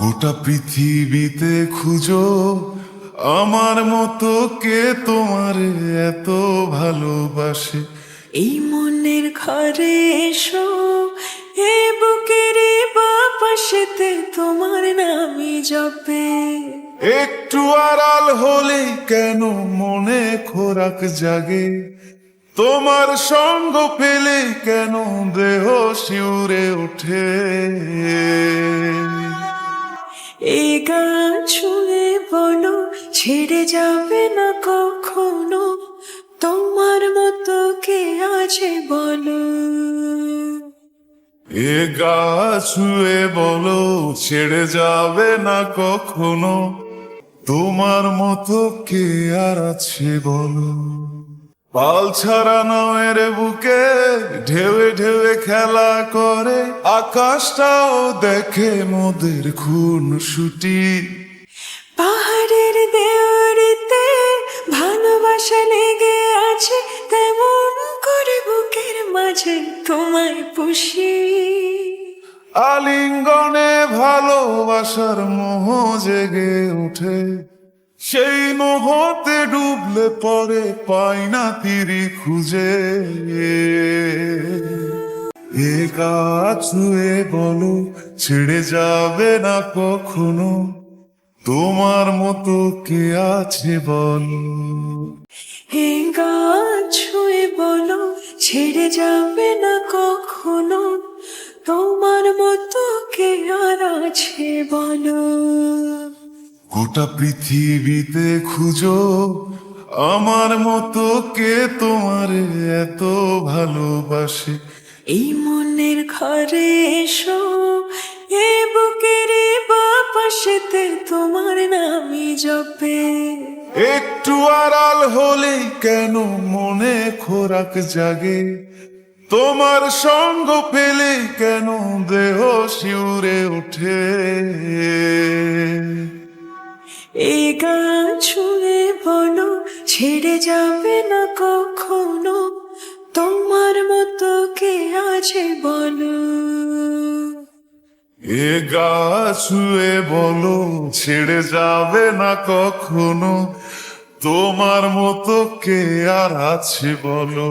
গোটা পৃথিবীতে খুঁজো আমার মতো কে তোমার এত ভালোবাসে। এই মনের ঘরে এসো, এ বুকের বাপাশেতে তোমার নামই জপে। একটু আড়াল হলেই কেন মনে খোরাক জাগে, তোমার সঙ্গ পেলে কেন দেহ শিউরে ওঠে। এই গান ছুঁয়ে বলো, ছেড়ে যাবে না কখনো, তোমার মতো কে আছে বলো। এ গা ছুঁয়ে বলো, ছেড়ে যাবে না কখনো, তোমার মতো কে আর আছে বলো। পাল ছাড়া নামের বুকে ঢেউে ঢেউে খেলা করে, আকাশটাও দেখে মোদের খুন ছুটি। পাহাড়ের দেওয়ারিতে ভালোবাসা লেগে আছে, তেমন করে বুকের মাঝে তোমায় পুষি। আলিঙ্গনে ভালোবাসার মোহ জেগে ওঠে, সেই মোহতে ডুবলে পরে পাই না তীরি খুঁজে। এ গা ছুঁয়ে বলো, ছেড়ে যাবে না কখনো, তোমার মতো কে আছে বলো। হে গান ছুঁয়ে বলো, ছেড়ে যাবে না কখনো, তোমার মতো কে আর আছে বলো। গোটা পৃথিবীতে খুঁজো আমার মতো কে তোমার এত ভালোবাসে। এই মনের ঘরে এসো, এ বুকের বাপাশেতে তোমার নামই জপে। একটু আড়াল হলেই কেন মনে খোরাক জাগে, তোমার সঙ্গ পেলে কেন দেহ শিউরে ওঠে। এই গান ছুঁয়ে বলো, ছেড়ে যাবে না কখনো, তোমার মতো কে আছে বলো। এ গা ছুঁয়ে বলো, ছেড়ে যাবে না কখনো, তোমার মতো কে আর আছে বলো।